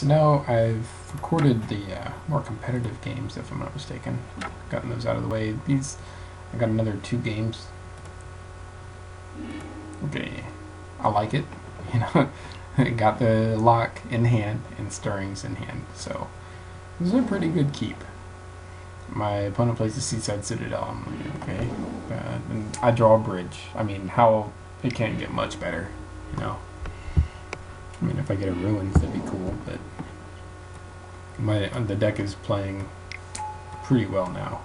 So now I've recorded the more competitive games, if I'm not mistaken. Gotten those out of the way. I got another 2 games. Okay, I like it. You know, got the lock in hand and stirrings in hand, so this is a pretty good keep. My opponent plays the Seaside Citadel. I'm like, okay, and I draw a bridge. I mean, how it can't get much better, you know. I mean, if I get a ruins, that'd be cool, but the deck is playing pretty well now.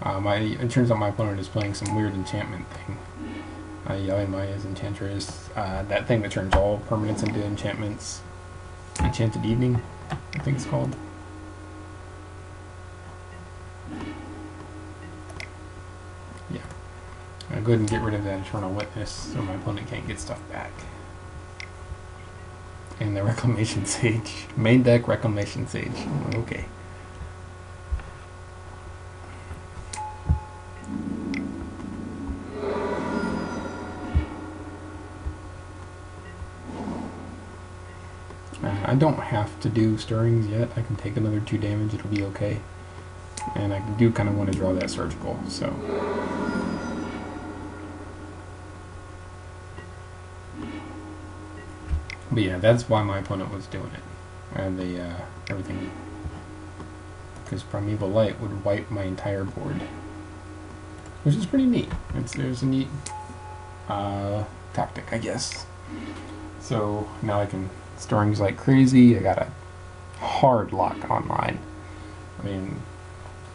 It turns out my opponent is playing some weird enchantment thing. Yelling Maya's Enchantress, that thing that turns all permanents into enchantments. Enchanted Evening, I think it's called. Yeah. I'll go ahead and get rid of that Eternal Witness so my opponent can't get stuff back. And the Reclamation Sage. Main deck Reclamation Sage. Okay. I don't have to do stirrings yet. I can take another 2 damage, it'll be okay. And I do kind of want to draw that surgical, so. But yeah, that's why my opponent was doing it. And everything. Because Primeval Light would wipe my entire board. Which is pretty neat. There's a neat tactic, I guess. So now I can stirrings like crazy. I got a hard lock on mine. I mean,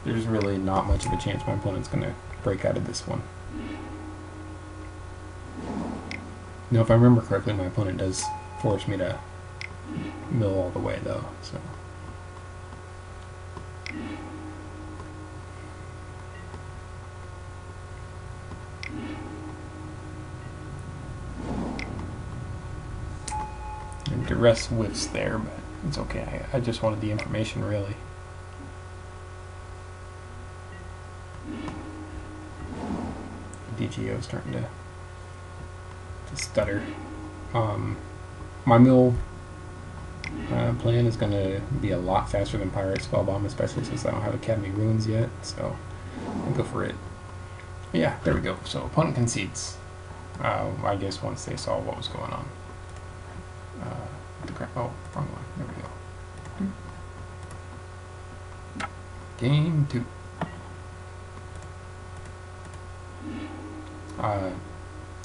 there's really not much of a chance my opponent's going to break out of this one. Now, if I remember correctly, my opponent does force me to mill all the way, though. So. The rest whiffs there, but it's okay. I just wanted the information, really. DGO is starting to stutter. My mill plan is going to be a lot faster than Pirate Spellbomb, especially since I don't have Academy Ruins yet, so I'll go for it. But yeah, there we go. So opponent concedes. I guess once they saw what was going on. Oh, wrong one. There we go. Game 2.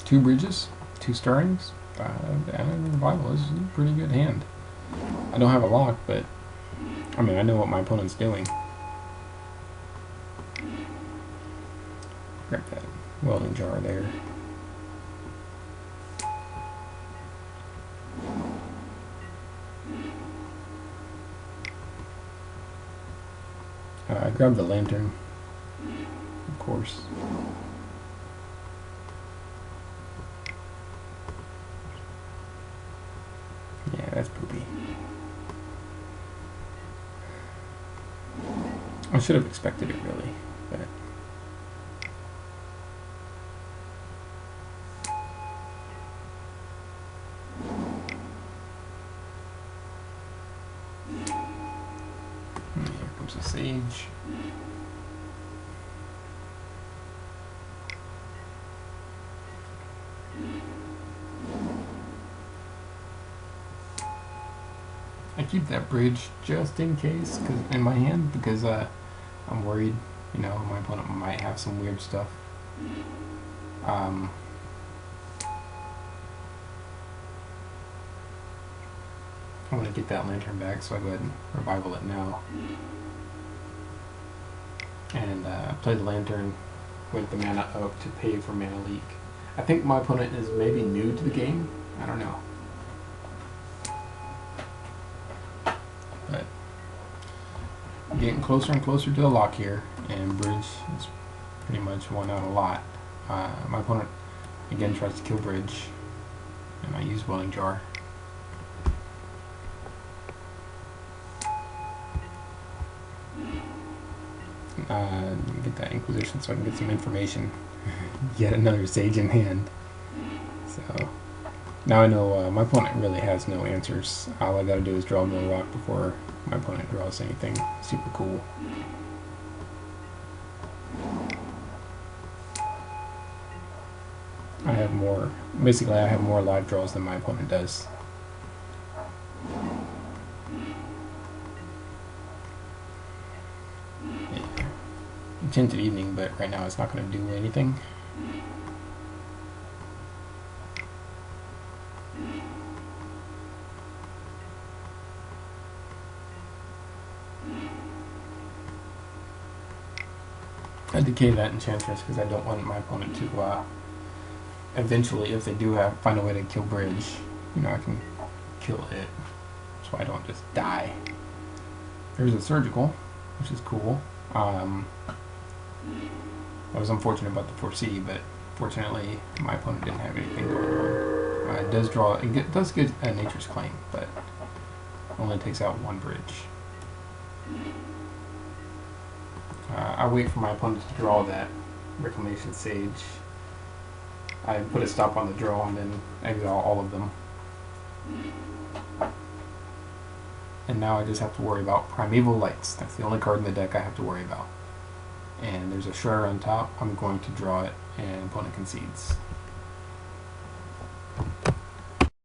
2 bridges, 2 stirrings, and revival is a pretty good hand. I don't have a lock, but I mean, I know what my opponent's doing. Grab that welding jar there. I grabbed the lantern, of course. Yeah, that's poopy. I should have expected it, really, but. Here comes a sage. I keep that bridge just in case, in my hand, because I'm worried, you know, my opponent might have some weird stuff. I want to get that lantern back, so I go ahead and revival it now. And play the lantern with the mana up to pay for mana leak. I think my opponent is maybe new to the game. I don't know. But I'm getting closer and closer to the lock here, and bridge is pretty much won out a lot. My opponent again tries to kill bridge, and I use welding jar. Get that Inquisition so I can get some information. Yet another sage in hand. So Now I know my opponent really has no answers. All I gotta do is draw more rock before my opponent draws anything super cool. I have more, basically I have more live draws than my opponent does. Yeah. Enchanted Evening, but right now it's not going to do anything. I decay that Enchantress because I don't want my opponent to eventually, if they do find a way to kill Bridge, you know, I can kill it. So I don't just die. There's a Surgical, which is cool. I was unfortunate about the 4C, but fortunately my opponent didn't have anything going on. It does draw, it does get a Nature's Claim, but only takes out one Bridge. I wait for my opponent to draw that Reclamation Sage. I put a stop on the draw and then exile all of them. And now I just have to worry about Primeval Lights. That's the only card in the deck I have to worry about. And there's a Shredder on top. I'm going to draw it, and opponent concedes.